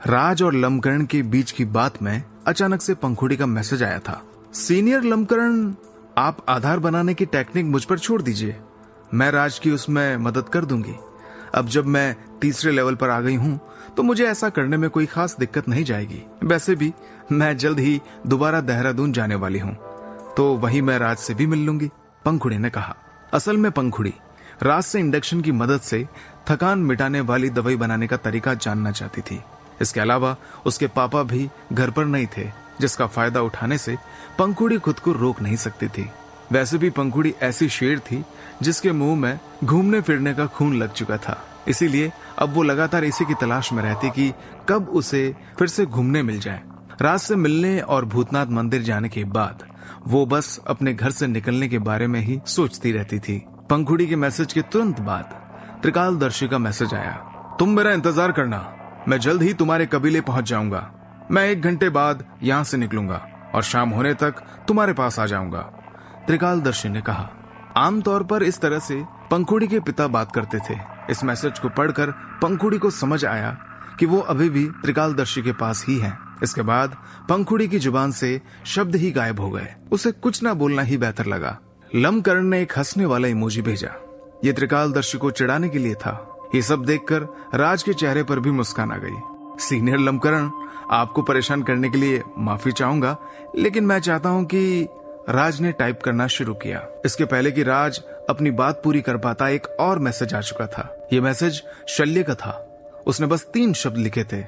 राज और लमकरण के बीच की बात में अचानक से पंखुड़ी का मैसेज आया था। सीनियर लमकरण, आप आधार बनाने की टेक्निक मुझ पर छोड़ दीजिए, मैं राज की उसमें मदद कर दूंगी। अब जब मैं तीसरे लेवल पर आ गई हूँ तो मुझे ऐसा करने में कोई खास दिक्कत नहीं जाएगी। वैसे भी मैं जल्द ही दोबारा देहरादून जाने वाली हूँ, तो वहीं मैं राज से भी मिल लूंगी, पंखुड़ी ने कहा। असल में पंखुड़ी राज से इंडक्शन की मदद से थकान मिटाने वाली दवाई बनाने का तरीका जानना चाहती थी। इसके अलावा उसके पापा भी घर पर नहीं थे, जिसका फायदा उठाने से पंखुड़ी खुद को रोक नहीं सकती थी। वैसे भी पंखुड़ी ऐसी शेर थी जिसके मुंह में घूमने फिरने का खून लग चुका था, इसीलिए अब वो लगातार इसी की तलाश में रहती कि कब उसे फिर से घूमने मिल जाए। राज से मिलने और भूतनाथ मंदिर जाने के बाद वो बस अपने घर से निकलने के बारे में ही सोचती रहती थी। पंखुड़ी के मैसेज के तुरंत बाद त्रिकालदर्शी का मैसेज आया। तुम मेरा इंतजार करना, मैं जल्द ही तुम्हारे कबीले पहुंच जाऊंगा। मैं 1 घंटे बाद यहाँ से निकलूंगा और शाम होने तक तुम्हारे पास आ जाऊंगा, त्रिकालदर्शी ने कहा। आमतौर पर इस तरह से पंखुड़ी के पिता बात करते थे। इस मैसेज को पढ़कर पंखुड़ी को समझ आया कि वो अभी भी त्रिकालदर्शी के पास ही है। इसके बाद पंखुड़ी की जुबान से शब्द ही गायब हो गए। उसे कुछ ना बोलना ही बेहतर लगा। लमकरण ने एक हंसने वाला इमोजी भेजा। ये त्रिकालदर्शी को चिढ़ाने के लिए था। ये सब देखकर राज के चेहरे पर भी मुस्कान आ गई। सीनियर लमकरण, आपको परेशान करने के लिए माफी चाहूंगा, लेकिन मैं चाहता हूं कि राज ने टाइप करना शुरू किया। इसके पहले कि राज अपनी बात पूरी कर पाता, एक और मैसेज आ चुका था। ये मैसेज शल्य का था। उसने बस 3 शब्द लिखे थे,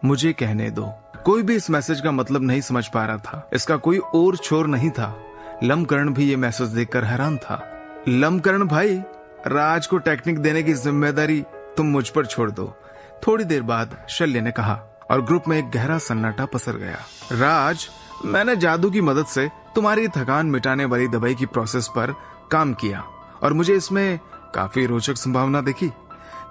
मुझे कहने दो। कोई भी इस मैसेज का मतलब नहीं समझ पा रहा था। इसका कोई और छोर नहीं था। लमकरण भी ये मैसेज देखकर हैरान था। लमकरण भाई, राज को टेक्निक देने की जिम्मेदारी तुम मुझ पर छोड़ दो, थोड़ी देर बाद शल्य ने कहा, और ग्रुप में एक गहरा सन्नाटा पसर गया। राज, मैंने जादू की मदद से तुम्हारी थकान मिटाने वाली दवाई की प्रोसेस पर काम किया और मुझे इसमें काफी रोचक संभावना देखी।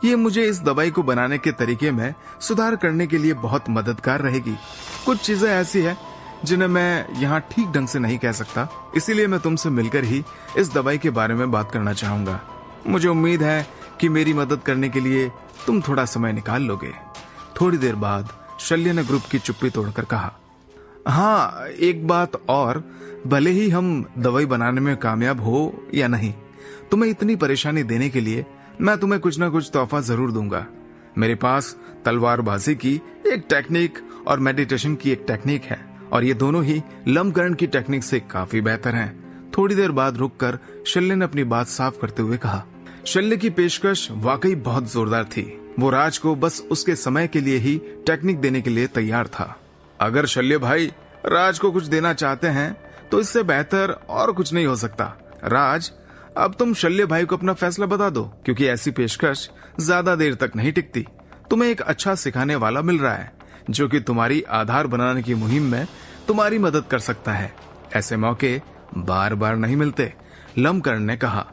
ये मुझे इस दवाई को बनाने के तरीके में सुधार करने के लिए बहुत मददगार रहेगी। कुछ चीजें ऐसी है जिन्हें मैं यहाँ ठीक ढंग से नहीं कह सकता, इसीलिए मैं तुमसे मिलकर ही इस दवाई के बारे में बात करना चाहूंगा। मुझे उम्मीद है कि मेरी मदद करने के लिए तुम थोड़ा समय निकाल लोगे। थोड़ी देर बाद शल्य ने ग्रुप की चुप्पी तोड़कर कहा, हाँ, एक बात और, भले ही हम दवाई बनाने में कामयाब हो या नहीं, तुम्हें इतनी परेशानी देने के लिए मैं तुम्हें कुछ ना कुछ तोहफा जरूर दूंगा। मेरे पास तलवारबाजी की एक टेक्निक और मेडिटेशन की एक टेक्निक है, और ये दोनों ही लमकरण की टेक्निक से काफी बेहतर हैं। थोड़ी देर बाद रुककर शल्य ने अपनी बात साफ करते हुए कहा। शल्य की पेशकश वाकई बहुत जोरदार थी। वो राज को बस उसके समय के लिए ही टेक्निक देने के लिए तैयार था। अगर शल्य भाई राज को कुछ देना चाहते हैं तो इससे बेहतर और कुछ नहीं हो सकता। राज, अब तुम शल्य भाई को अपना फैसला बता दो, क्योंकि ऐसी पेशकश ज्यादा देर तक नहीं टिकती। तुम्हें एक अच्छा सिखाने वाला मिल रहा है जो कि तुम्हारी आधार बनाने की मुहिम में तुम्हारी मदद कर सकता है। ऐसे मौके बार बार नहीं मिलते, लमकरण ने कहा।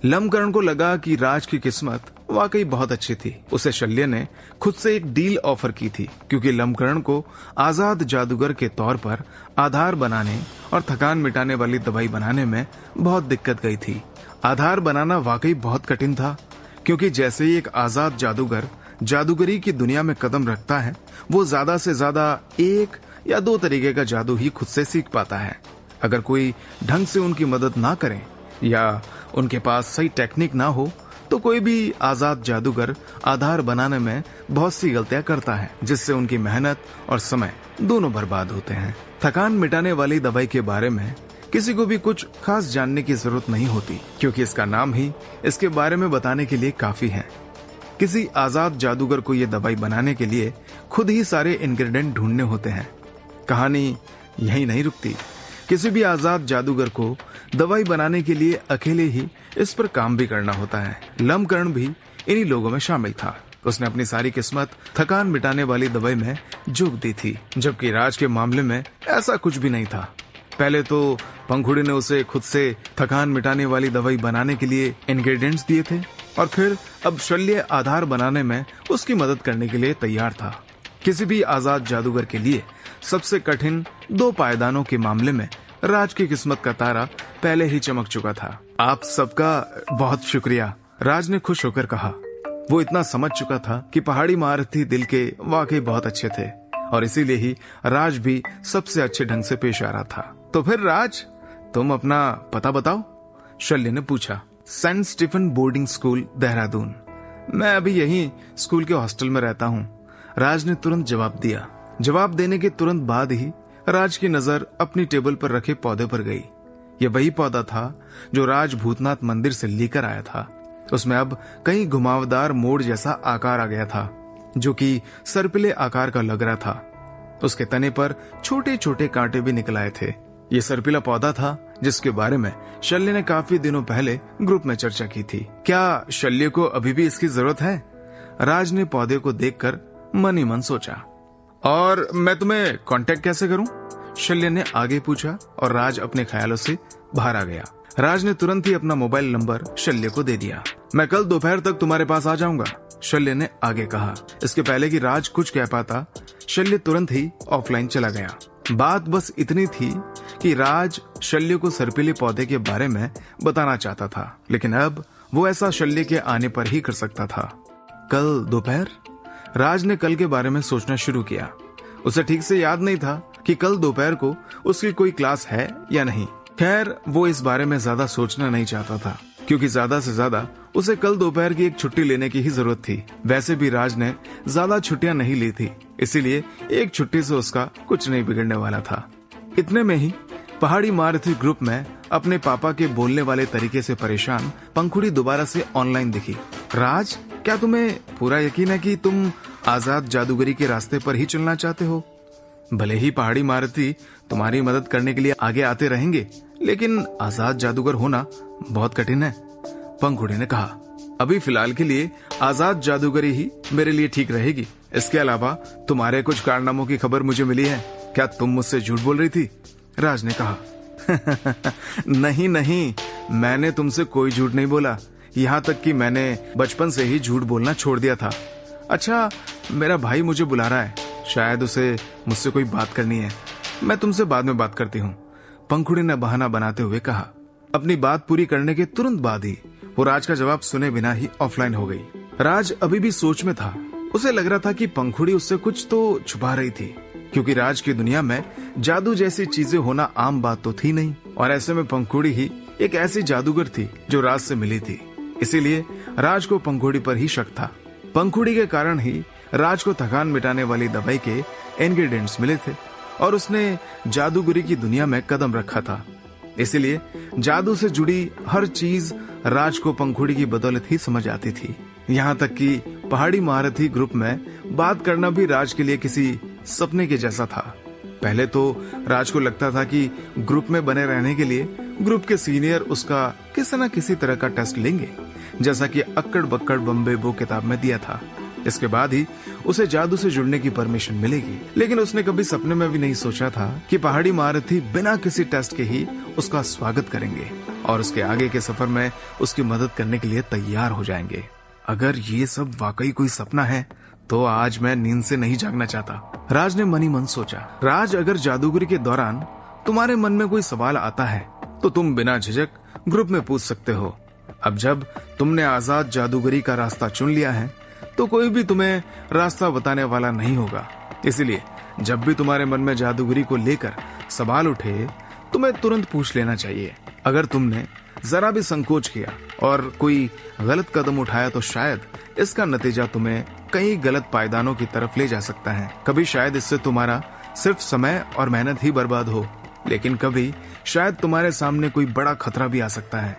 लमकरण को लगा कि राज की किस्मत वाकई बहुत अच्छी थी। उसे शल्य ने खुद से एक डील ऑफर की थी, क्योंकि लमकरण को आजाद जादूगर के तौर पर आधार बनाने और थकान मिटाने वाली दवाई बनाने में बहुत दिक्कत गई थी। आधार बनाना वाकई बहुत कठिन था, क्योंकि जैसे ही एक आजाद जादूगर जादूगरी की दुनिया में कदम रखता है, वो ज्यादा से ज्यादा 1 या 2 तरीके का जादू ही खुद से सीख पाता है। अगर कोई ढंग से उनकी मदद ना करे या उनके पास सही टेक्निक ना हो, तो कोई भी आजाद जादूगर आधार बनाने में बहुत सी गलतियां करता है, जिससे उनकी मेहनत और समय दोनों बर्बाद होते हैं। थकान मिटाने वाली दवाई के बारे में किसी को भी कुछ खास जानने की जरूरत नहीं होती, क्योंकि इसका नाम ही इसके बारे में बताने के लिए काफी है। किसी आजाद जादूगर को ये दवाई बनाने के लिए खुद ही सारे इंग्रेडिएंट ढूंढने होते हैं। कहानी यही नहीं रुकती। किसी भी आजाद जादूगर को दवाई बनाने के लिए अकेले ही इस पर काम भी करना होता है। लमकरण भी इन्हीं लोगों में शामिल था। उसने अपनी सारी किस्मत थकान मिटाने वाली दवाई में झोंक दी थी, जबकि राज के मामले में ऐसा कुछ भी नहीं था। पहले तो पंखुड़ी ने उसे खुद से थकान मिटाने वाली दवाई बनाने के लिए इंग्रेडिएंट्स दिए थे, और फिर अब शल्य आधार बनाने में उसकी मदद करने के लिए तैयार था। किसी भी आजाद जादूगर के लिए सबसे कठिन 2 पायदानों के मामले में राज की किस्मत का तारा पहले ही चमक चुका था। आप सबका बहुत शुक्रिया, राज ने खुश होकर कहा। वो इतना समझ चुका था कि पहाड़ी महारथी दिल के वाकई बहुत अच्छे थे और इसीलिए ही राज भी सबसे अच्छे ढंग से पेश आ रहा था। तो फिर राज, तुम अपना पता बताओ, शल्य ने पूछा। Saint Stephen boarding school, Dehradun. मैं अभी यही स्कूल के हॉस्टल में रहता हूँ, राज ने तुरंत जवाब दिया। जवाब देने के तुरंत बाद ही राज की नजर अपनी टेबल पर रखे पौधे पर गई। यह वही पौधा था जो राज भूतनाथ मंदिर से लेकर आया था। उसमें अब कहीं घुमावदार मोड़ जैसा आकार आ गया था, जो कि सर्पिले आकार का लग रहा था। उसके तने पर छोटे छोटे कांटे भी निकल आए थे। ये सर्पिला पौधा था जिसके बारे में शल्य ने काफी दिनों पहले ग्रुप में चर्चा की थी। क्या शल्य को अभी भी इसकी जरूरत है? राज ने पौधे को देखकर मन ही मन सोचा। और मैं तुम्हें कांटेक्ट कैसे करूं? शल्य ने आगे पूछा और राज अपने ख्यालों से बाहर आ गया। राज ने तुरंत ही अपना मोबाइल नंबर शल्य को दे दिया। मैं कल दोपहर तक तुम्हारे पास आ जाऊंगा, शल्य ने आगे कहा। इसके पहले कि राज कुछ कह पाता, शल्य तुरंत ही ऑफलाइन चला गया। बात बस इतनी थी कि राज शल्य को सर्पिले पौधे के बारे में बताना चाहता था, लेकिन अब वो ऐसा शल्य के आने पर ही कर सकता था। कल दोपहर? राज ने कल के बारे में सोचना शुरू किया। उसे ठीक से याद नहीं था कि कल दोपहर को उसकी कोई क्लास है या नहीं। खैर, वो इस बारे में ज्यादा सोचना नहीं चाहता था, क्योंकि ज्यादा से ज्यादा उसे कल दोपहर की एक छुट्टी लेने की ही जरूरत थी। वैसे भी राज ने ज्यादा छुट्टियां नहीं ली थी, इसीलिए एक छुट्टी से उसका कुछ नहीं बिगड़ने वाला था। इतने में ही पहाड़ी महारथी ग्रुप में अपने पापा के बोलने वाले तरीके से परेशान पंखुड़ी दोबारा से ऑनलाइन दिखी। राज, क्या तुम्हें पूरा यकीन है कि तुम आजाद जादूगरी के रास्ते पर ही चलना चाहते हो? भले ही पहाड़ी महारथी तुम्हारी मदद करने के लिए आगे आते रहेंगे, लेकिन आजाद जादूगर होना बहुत कठिन है, पंखुड़ी ने कहा। अभी फिलहाल के लिए आजाद जादूगरी ही मेरे लिए ठीक रहेगी। इसके अलावा तुम्हारे कुछ कारनामों की खबर मुझे मिली है। क्या तुम मुझसे झूठ बोल रही थी? राज ने कहा। नहीं नहीं, मैंने तुमसे कोई झूठ नहीं बोला। यहाँ तक कि मैंने बचपन से ही झूठ बोलना छोड़ दिया था। अच्छा, मेरा भाई मुझे बुला रहा है, शायद उसे मुझसे कोई बात करनी है। मैं तुमसे बाद में बात करती हूँ, पंखुड़ी ने बहाना बनाते हुए कहा। अपनी बात पूरी करने के तुरंत बाद ही वो राज का जवाब सुने बिना ही ऑफलाइन हो गई। राज अभी भी सोच में था। उसे लग रहा था कि पंखुड़ी उससे कुछ तो छुपा रही थी, क्योंकि राज की दुनिया में जादू जैसी चीजें होना आम बात तो थी नहीं, और ऐसे में पंखुड़ी ही एक ऐसी जादूगर थी जो राज से मिली थी। इसीलिए राज को पंखुड़ी पर ही शक था। पंखुड़ी के कारण ही राज को थकान मिटाने वाली दवाई के इंग्रेडिएंट्स मिले थे और उसने जादूगरी की दुनिया में कदम रखा था। इसीलिए जादू से जुड़ी हर चीज राज को पंखुड़ी की बदौलत ही समझ आती थी। यहाँ तक कि पहाड़ी महारथी ग्रुप में बात करना भी राज के लिए किसी सपने के जैसा था। पहले तो राज को लगता था कि ग्रुप में बने रहने के लिए ग्रुप के सीनियर उसका किसी न किसी तरह का टेस्ट लेंगे, जैसा कि अक्कड़ बक्कड़ बम्बे बो किताब में दिया था। इसके बाद ही उसे जादू से जुड़ने की परमिशन मिलेगी। लेकिन उसने कभी सपने में भी नहीं सोचा था कि पहाड़ी महारथी बिना किसी टेस्ट के ही उसका स्वागत करेंगे और उसके आगे के सफर में उसकी मदद करने के लिए तैयार हो जाएंगे। अगर ये सब वाकई कोई सपना है तो आज मैं नींद से नहीं जागना चाहता, राज ने मन ही मन सोचा। राज, अगर जादूगरी के दौरान तुम्हारे मन में कोई सवाल आता है तो तुम बिना झिझक ग्रुप में पूछ सकते हो। अब जब तुमने आजाद जादूगरी का रास्ता चुन लिया है तो कोई भी तुम्हें रास्ता बताने वाला नहीं होगा। इसलिए जब भी तुम्हारे मन में जादूगरी को लेकर सवाल उठे, तुम्हें तुरंत पूछ लेना चाहिए। अगर तुमने जरा भी संकोच किया और कोई गलत कदम उठाया तो शायद इसका नतीजा तुम्हें कई गलत पायदानों की तरफ ले जा सकता है। कभी शायद इससे तुम्हारा सिर्फ समय और मेहनत ही बर्बाद हो, लेकिन कभी शायद तुम्हारे सामने कोई बड़ा खतरा भी आ सकता है।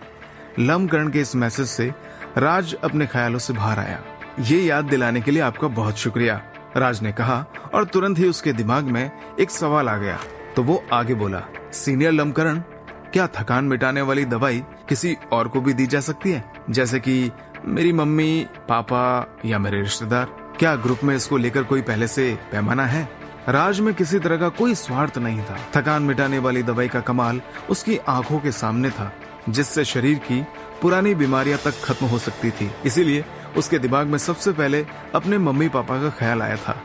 लमकरण के इस मैसेज से राज अपने ख्यालों से बाहर आया। ये याद दिलाने के लिए आपका बहुत शुक्रिया, राज ने कहा, और तुरंत ही उसके दिमाग में एक सवाल आ गया। तो वो आगे बोला, सीनियर लमकरण, क्या थकान मिटाने वाली दवाई किसी और को भी दी जा सकती है, जैसे कि मेरी मम्मी, पापा या मेरे रिश्तेदार? क्या ग्रुप में इसको लेकर कोई पहले से पैमाना है? राज में किसी तरह का कोई स्वार्थ नहीं था। थकान मिटाने वाली दवाई का कमाल उसकी आंखों के सामने था, जिससे शरीर की पुरानी बीमारियां तक खत्म हो सकती थी। इसीलिए उसके दिमाग में सबसे पहले अपने मम्मी पापा का ख्याल आया था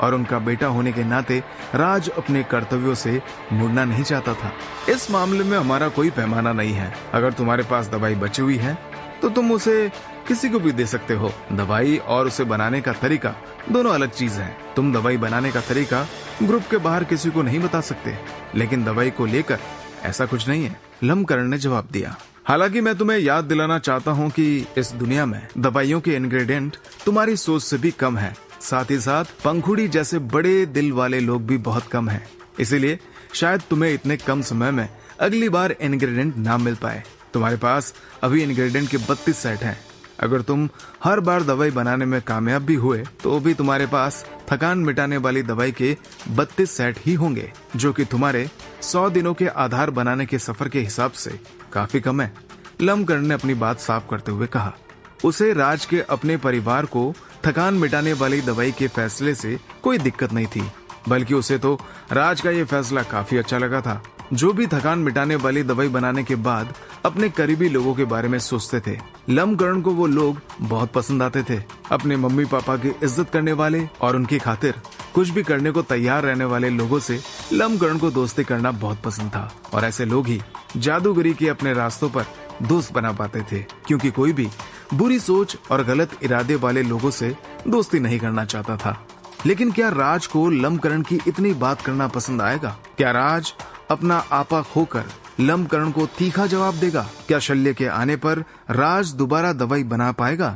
और उनका बेटा होने के नाते राज अपने कर्तव्यों से मुड़ना नहीं चाहता था। इस मामले में हमारा कोई पैमाना नहीं है। अगर तुम्हारे पास दवाई बची हुई है तो तुम उसे किसी को भी दे सकते हो। दवाई और उसे बनाने का तरीका दोनों अलग चीज हैं। तुम दवाई बनाने का तरीका ग्रुप के बाहर किसी को नहीं बता सकते, लेकिन दवाई को लेकर ऐसा कुछ नहीं है, लमकरण ने जवाब दिया। हालांकि मैं तुम्हें याद दिलाना चाहता हूँ कि इस दुनिया में दवाइयों के इंग्रेडिएंट तुम्हारी सोच से भी कम है। साथ ही साथ पंखुड़ी जैसे बड़े दिल वाले लोग भी बहुत कम हैं। इसीलिए शायद तुम्हें इतने कम समय में अगली बार इंग्रेडिएंट ना मिल पाए। तुम्हारे पास अभी इंग्रेडिएंट के 32 सेट हैं। अगर तुम हर बार दवाई बनाने में कामयाब भी हुए तो भी तुम्हारे पास थकान मिटाने वाली दवाई के 32 सेट ही होंगे, जो कि तुम्हारे 100 दिनों के आधार बनाने के सफर के हिसाब से काफी कम है। लमकरण ने अपनी बात साफ करते हुए कहा। उसे राज के अपने परिवार को थकान मिटाने वाली दवाई के फैसले से कोई दिक्कत नहीं थी, बल्कि उसे तो राज का ये फैसला काफी अच्छा लगा था। जो भी थकान मिटाने वाली दवाई बनाने के बाद अपने करीबी लोगों के बारे में सोचते थे, लमकरण को वो लोग बहुत पसंद आते थे। अपने मम्मी पापा की इज्जत करने वाले और उनकी खातिर कुछ भी करने को तैयार रहने वाले लोगों से लमकरण को दोस्ती करना बहुत पसंद था, और ऐसे लोग ही जादूगरी के अपने रास्तों पर दोस्त बना पाते थे, क्योंकि कोई भी बुरी सोच और गलत इरादे वाले लोगों से दोस्ती नहीं करना चाहता था। लेकिन क्या राज को लमकरण की इतनी बात करना पसंद आएगा? क्या राज अपना आपा खोकर लमकरण को तीखा जवाब देगा? क्या शल्य के आने पर राज दोबारा दवाई बना पाएगा?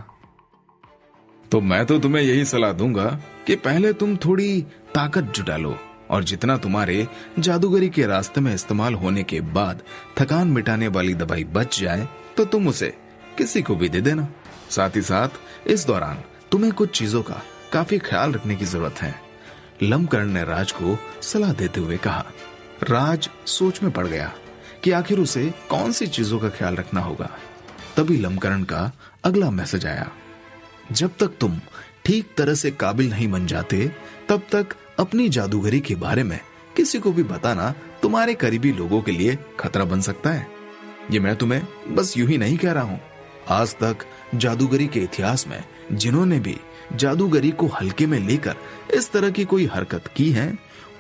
तो मैं तो तुम्हें यही सलाह दूंगा कि पहले तुम थोड़ी ताकत जुटा लो, और जितना तुम्हारे जादूगरी के रास्ते में इस्तेमाल होने के बाद थकान मिटाने वाली दवाई बच जाए तो तुम उसे किसी को भी दे देना। साथ ही साथ इस दौरान तुम्हें कुछ चीजों का काफी ख्याल रखने की जरूरत है। लमकरण ने राज को सलाह देते हुए कहा। राज सोच में पड़ गया कि आखिर उसे कौन सी चीजों का ख्याल रखना होगा। तभी लमकरण का अगला मैसेज आया। जब तक तुम ठीक तरह से काबिल नहीं बन जाते, तब तक अपनी जादूगरी के बारे में किसी को भी बताना तुम्हारे करीबी लोगों के लिए खतरा बन सकता है। ये मैं तुम्हें बस यूं ही नहीं कह रहा हूं। आज तक जादूगरी के इतिहास में जिन्होंने भी जादूगरी को हल्के में लेकर इस तरह की कोई हरकत की है,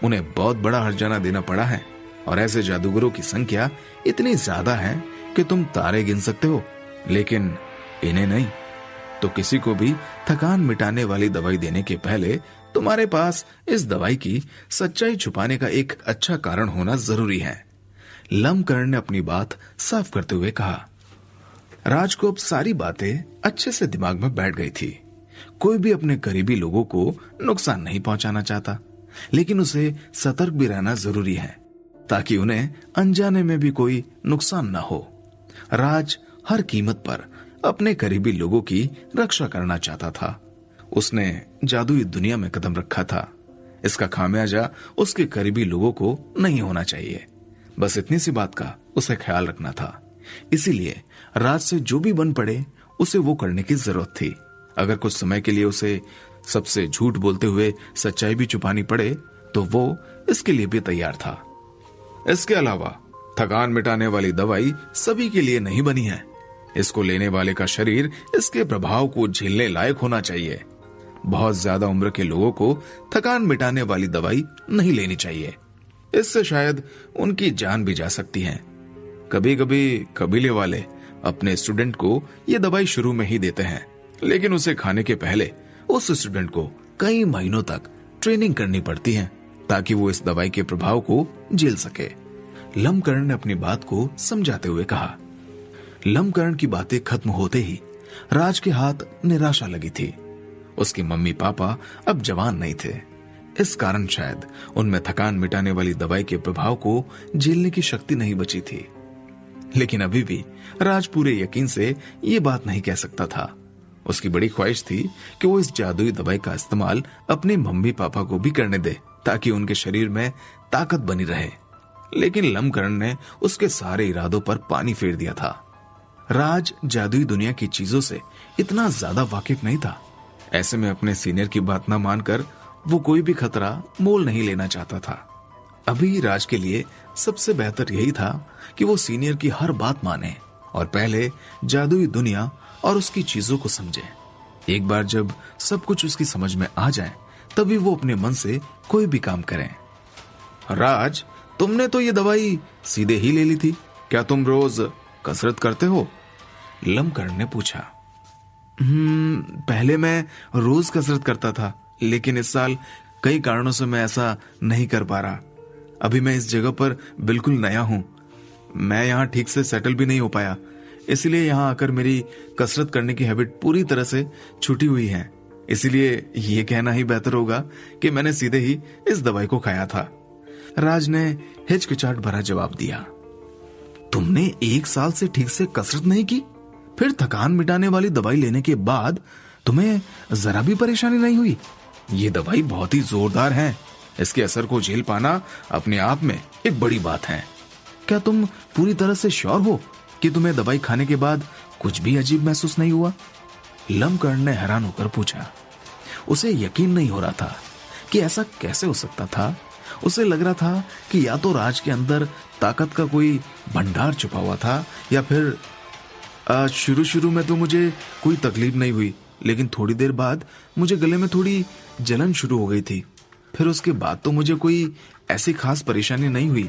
उन्हें बहुत बड़ा हर्जाना देना पड़ा है। और ऐसे जादूगरों की संख्या इतनी ज्यादा है कि तुम तारे गिन सकते हो, लेकिन इन्हें नहीं। तो किसी को भी थकान मिटाने वाली दवाई देने के पहले तुम्हारे पास इस दवाई की सच्चाई छुपाने का एक अच्छा कारण होना जरूरी है। लमकरण ने अपनी बात साफ करते हुए कहा। राज को अब सारी बातें अच्छे से दिमाग में बैठ गई थी। कोई भी अपने करीबी लोगों को नुकसान नहीं पहुंचाना चाहता, लेकिन उसे सतर्क भी रहना जरूरी है ताकि उन्हें अनजाने में भी कोई नुकसान न हो। राज हर कीमत पर अपने करीबी लोगों की रक्षा करना चाहता था। उसने जादुई दुनिया में कदम रखा था। इसका खामियाजा उसके करीबी लोगों को नहीं होना चाहिए। बस इतनी सी बात का उसे ख्याल रखना था। इसीलिए राज से जो भी बन पड़े उसे वो करने की जरूरत थी। अगर कुछ समय के लिए उसे सबसे झूठ बोलते हुए सच्चाई भी छुपानी पड़े तो वो इसके लिए भी तैयार था। इसके अलावा थकान मिटाने वाली दवाई सभी के लिए नहीं बनी है। इसको लेने वाले का शरीर इसके प्रभाव को झेलने लायक होना चाहिए। बहुत ज्यादा उम्र के लोगों को थकान मिटाने वाली दवाई नहीं लेनी चाहिए। इससे शायद उनकी जान भी जा सकती है। कभी कभी कबीले वाले अपने स्टूडेंट को ये दवाई शुरू में ही देते हैं, लेकिन उसे खाने के पहले उस स्टूडेंट को कई महीनों तक ट्रेनिंग करनी पड़ती है ताकि वो इस दवाई के प्रभाव को झेल सके। लमकरण ने अपनी बात को समझाते हुए कहा। लमकरण की बातें खत्म होते ही राज के हाथ निराशा लगी थी। उसके मम्मी पापा अब जवान नहीं थे। इस कारण शायद उनमें थकान मिटाने वाली दवाई के प्रभाव को झेलने की शक्ति नहीं बची थी। लेकिन अभी भी राज पूरे यकीन से ये बात नहीं कह सकता था। उसकी बड़ी ख्वाहिश थी कि वो इस जादुई दवाई का इस्तेमाल अपने मम्मी पापा को भी करने दे ताकि उनके शरीर में ताकत बनी रहे। लेकिन लमकरण ने उसके सारे इरादों पर पानी फेर दिया था। राज जादुई दुनिया की चीजों से इतना ज्यादा वाकिफ नहीं था। ऐसे में अपने सीनियर की बात न मानकर वो कोई भी खतरा मोल नहीं लेना चाहता था। अभी राज के लिए सबसे बेहतर यही था कि वो सीनियर की हर बात माने और पहले जादुई दुनिया और उसकी चीजों को समझे। एक बार जब सब कुछ उसकी समझ में आ जाए तभी वो अपने मन से कोई भी काम करें। राज, तुमने तो ये दवाई सीधे ही ले ली थी, क्या तुम रोज कसरत करते हो? लमकरण ने पूछा। पहले मैं रोज कसरत करता था, लेकिन इस साल कई कारणों से मैं ऐसा नहीं कर पा रहा। अभी मैं इस जगह पर बिल्कुल नया हूं, मैं यहाँ ठीक से सेटल भी नहीं हो पाया, इसलिए यहाँ आकर मेरी कसरत करने की हैबिट पूरी तरह से छूटी हुई है। इसलिए ये कहना ही बेहतर होगा कि मैंने सीधे ही इस दवाई को खाया था। राज ने हिचकिचाहट भरा जवाब दिया। तुमने 1 साल से ठीक से कसरत नहीं की, फिर थकान मिटाने वाली दवाई लेने के बाद तुम्हें जरा भी परेशानी नहीं हुई? ये दवाई बहुत ही जोरदार है, इसके असर को झेल पाना अपने आप में एक बड़ी बात है। क्या तुम पूरी तरह से श्योर हो कि तुम्हें दवाई खाने के बाद कुछ भी अजीब महसूस नहीं हुआ? लमकरण ने हैरान होकर पूछा। उसे यकीन नहीं हो रहा था कि ऐसा कैसे हो सकता था। उसे लग रहा था कि या तो राज के अंदर ताकत का कोई भंडार छुपा हुआ था, या फिर शुरू में तो मुझे कोई तकलीफ नहीं हुई, लेकिन थोड़ी देर बाद मुझे गले में थोड़ी जलन शुरू हो गई थी। फिर उसके बाद तो मुझे कोई ऐसी खास परेशानी नहीं हुई।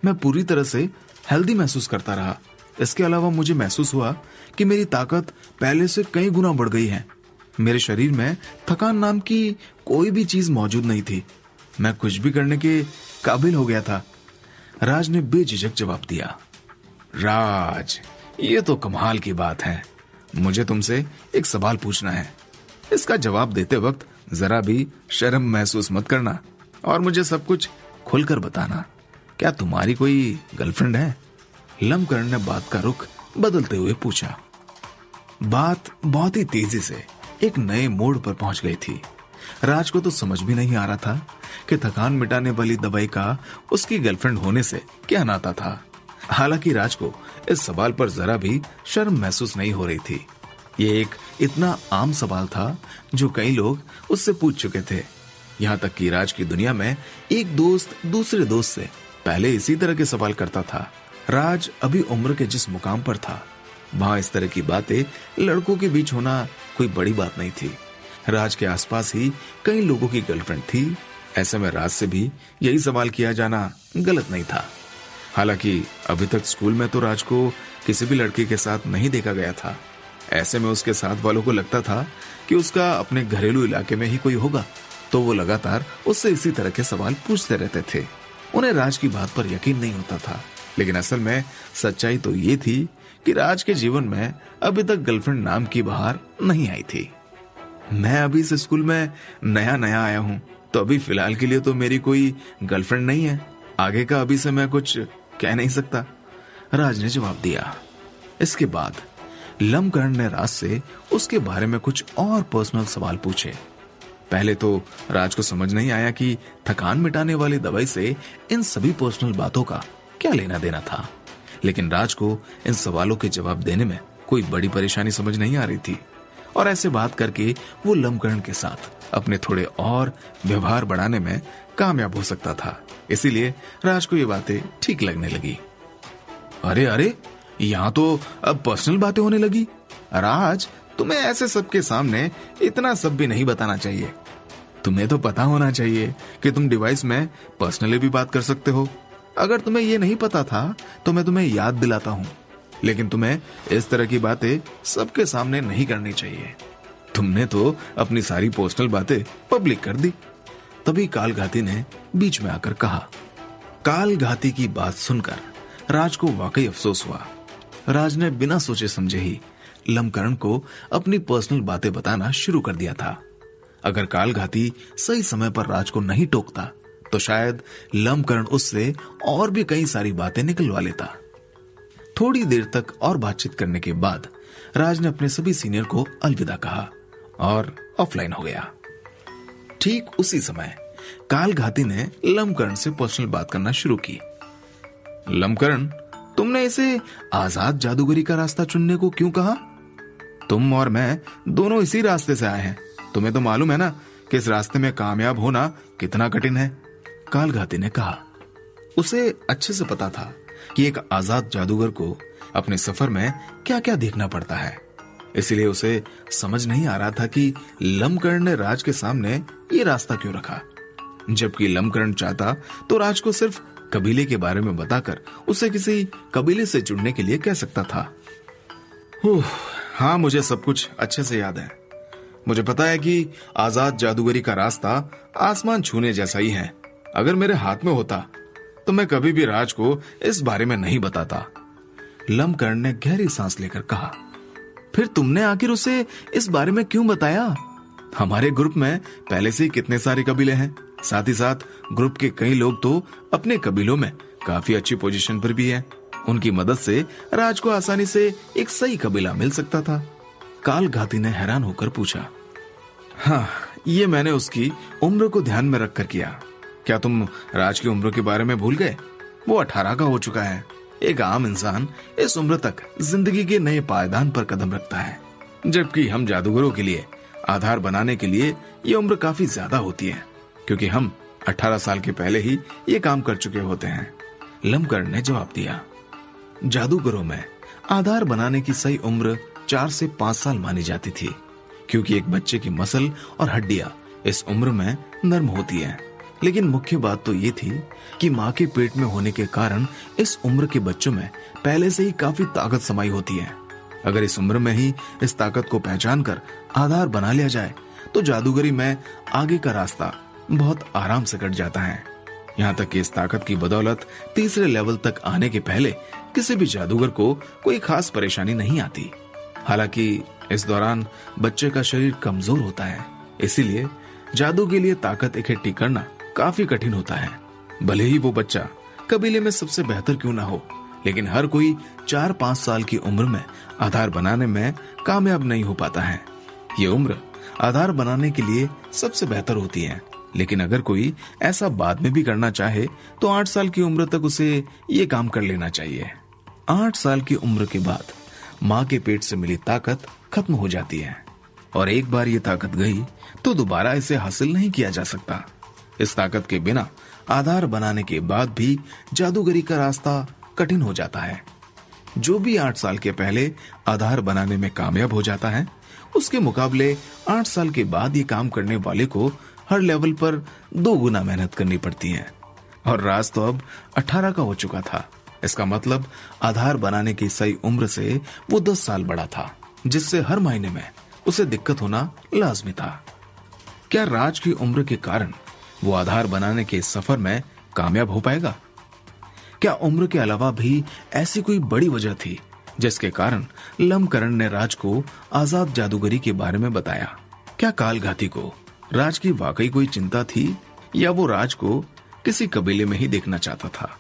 मैं पूरी तरह से हेल्दी महसूस करता रहा। इसके अलावा मुझे महसूस हुआ कि मेरी ताकत पहले से कई गुना बढ़ गई है। मेरे शरीर में थकान नाम की कोई भी चीज मौजूद नहीं थी। मैं कुछ भी करने के काबिल हो गया था। राज ने बेझिझक जवाब दिया। राज, ये तो कमाल की बात है। मुझे तुमसे एक सवाल पूछना है। इसका जवाब देते वक्त जरा भी शर्म महसूस मत करना और मुझे सब कुछ खुलकर बताना। क्या तुम्हारी कोई गर्लफ्रेंड है? लमकरण ने बात का रुख बदलते हुए पूछा। बात बहुत ही तेजी से एक नए मोड़ पर पहुंच गई थी। राज को तो समझ भी नहीं आ रहा था कि थकान मिटाने वाली दवाई का उसकी गर्लफ्रेंड होने से क्या नाता था। हालांकि राज को इस सवाल पर जरा भी शर्म महसूस नहीं हो रही थी। ये एक इतना आम सवाल था जो कई लोग उससे पूछ चुके थे। यहाँ तक कि राज की दुनिया में एक दोस्त दूसरे दोस्त से पहले इसी तरह के सवाल करता था। राज अभी उम्र के जिस मुकाम पर था, वहां इस तरह की बातें लड़कों के बीच होना कोई बड़ी बात नहीं थी। राज के आसपास ही कई लोगों की गर्लफ्रेंड थी। ऐसे में राज से भी यही सवाल किया जाना गलत नहीं था। हालांकि अभी तक स्कूल में तो राज को किसी भी लड़की के साथ नहीं देखा गया था। ऐसे में उसके साथ वालों को लगता था कि उसका अपने घरेलू इलाके में ही कोई होगा, तो वो लगातार उससे इसी तरह के सवाल पूछते रहते थे। उन्हें राज की बात पर यकीन नहीं होता था, लेकिन असल में सच्चाई तो ये थी कि राज के जीवन में अभी तक गर्लफ्रेंड नाम की बहार नहीं आई थी। मैं अभी इस स्कूल में नया आया हूँ, तो अभी फिलहाल के लिए तो मेरी कोई गर्लफ्रेंड नहीं है। आगे का अभी से मैं कुछ कह नहीं सकता, राज ने जवाब दिया। इसके बाद लमकरण ने राज से उसके बारे में कुछ और पर्सनल सवाल पूछे। पहले तो राज को समझ नहीं आया कि थकान मिटाने वाली दवाई से इन सभी पर्सनल बातों का क्या लेना देना था, लेकिन राज को इन सवालों के जवाब देने में कोई बड़ी परेशानी समझ नहीं आ रही थी और ऐसे बात करके वो लमकरण के साथ अपने थोड़े और व्यवहार बढ़ाने में कामयाब हो सकता था। इसीलिए राज को ये बातें ठीक लगने लगी। अरे यहाँ तो अब पर्सनल बातें होने लगी। राज, तुम्हें ऐसे सबके सामने इतना सब भी नहीं बताना चाहिए। तुम्हें तो पता होना चाहिए कि तुम डिवाइस में पर्सनली भी बात कर सकते हो। अगर तुम्हें ये नहीं पता था तो मैं तुम्हें याद दिलाता हूँ, लेकिन तुम्हें इस तरह की बातें सबके सामने नहीं करनी चाहिए। तुमने तो अपनी सारी पर्सनल बातें पब्लिक कर दी। तभी कालघाती ने बीच में आकर कहा। कालघाती की बात सुनकर राज को वाकई अफसोस हुआ। राज ने बिना सोचे समझे ही लमकरण को अपनी पर्सनल बातें बताना शुरू कर दिया था। अगर कालघाती सही समय पर राज को नहीं टोकता तो शायद लमकरण उससे और भी कई सारी बातें निकलवा लेता। थोड़ी देर तक और बातचीत करने के बाद राज ने अपने सभी सीनियर को अलविदा कहा और ऑफलाइन हो गया। ठीक उसी समय कालघाती ने लमकरण से पर्सनल बात करना शुरू की। लमकरण, तुमने इसे आजाद जादूगरी का रास्ता चुनने को क्यों कहा? तुम और मैं दोनों इसी रास्ते से आए हैं। तुम्हें तो मालूम है ना कि इस रास्ते में कामयाब होना कितना कठिन है, कालघाती ने कहा। उसे अच्छे से पता था कि एक आजाद जादूगर को अपने सफर में क्या क्या देखना पड़ता है। इसलिए उसे समझ नहीं आ रहा था कि लमकरण ने राज के सामने ये रास्ता क्यों रखा। जबकि लमकरण चाहता तो राज को सिर्फ कबीले के बारे में बताकर उसे किसी कबीले से जुड़ने के लिए कह सकता था। हाँ, मुझे सब कुछ अच्छे से याद है। मुझे पता है कि आजाद जादूगरी का रास्ता आसमान छूने जैसा ही है। अगर मेरे हाथ में होता तो मैं कभी भी राज को इस बारे में नहीं बताता। लम्बकर्ण ने गहरी सांस लेकर कहा, फिर तुमने आखिर उसे इस बारे में क्यों बताया? हमारे ग्रुप में पहले से ही कितने सारे कबीले हैं। साथ ही साथ ग्रुप के कई लोग तो अपने कबीलों में काफी अच्छी पोजीशन पर भी हैं। उनकी मदद से राज को आसानी से एक सही कबीला मिल सकता था। कालघाती ने हैरान होकर पूछा। हाँ, ये मैंने उसकी उम्र को ध्यान में रखकर किया। क्या तुम राज की उम्र के बारे में भूल गए? वो 18 का हो चुका है। एक आम इंसान इस उम्र तक जिंदगी के नए पायदान पर कदम रखता है, जबकि हम जादूगरों के लिए आधार बनाने के लिए ये उम्र काफी ज्यादा होती है, क्योंकि हम 18 साल के पहले ही ये काम कर चुके होते हैं। लम्बकर्ण ने जवाब दिया। जादूगरों में आधार बनाने की सही उम्र 4 से 5 साल मानी जाती थी, क्योंकि एक बच्चे की मसल और हड्डियां इस उम्र में नर्म होती हैं। लेकिन मुख्य बात तो ये थी कि माँ के पेट में होने के कारण इस उम्र के बच्चों में पहले से ही काफी ताकत समाई होती है। अगर इस उम्र में ही इस ताकत को पहचान कर आधार बना लिया जाए तो जादूगरी में आगे का रास्ता बहुत आराम से कट जाता है। यहाँ तक कि इस ताकत की बदौलत तीसरे लेवल तक आने के पहले किसी भी जादूगर को कोई खास परेशानी नहीं आती। हालांकि इस दौरान बच्चे का शरीर कमजोर होता है, इसीलिए जादू के लिए ताकत इकट्ठी करना काफी कठिन होता है। भले ही वो बच्चा कबीले में सबसे बेहतर क्यों ना हो, लेकिन हर कोई 4-5 साल की उम्र में आधार बनाने में कामयाब नहीं हो पाता है। ये उम्र आधार बनाने के लिए सबसे बेहतर होती है, लेकिन अगर कोई ऐसा बाद में भी करना चाहे तो 8 साल की उम्र तक उसे ये काम कर लेना चाहिए। 8 साल की उम्र के बाद माँ के पेट से मिली ताकत खत्म हो जाती है, और एक बार ये ताकत गई तो दोबारा इसे हासिल नहीं किया जा सकता। इस ताकत के बिना आधार बनाने के बाद भी जादूगरी का रास्ता कठिन हो जाता है। जो भी 8 साल के पहले आधार बनाने में कामयाब हो जाता है, उसके मुकाबले 8 साल के बाद ये काम करने वाले को हर लेवल पर 2 गुना मेहनत करनी पड़ती है। और राज तो अब 18 का हो चुका था। इसका मतलब आधार बनाने की सही उम्र से वो 10 साल बड़ा था, जिससे हर महीने में उसे दिक्कत होना लाजमी था। क्या राज की उम्र के कारण वो आधार बनाने के सफर में कामयाब हो पाएगा? क्या उम्र के अलावा भी ऐसी कोई बड़ी वजह थी जिसके कारण लम्बकर्ण ने राज को आजाद जादूगरी के बारे में बताया? क्या कालघाती को राज की वाकई कोई चिंता थी, या वो राज को किसी कबीले में ही देखना चाहता था?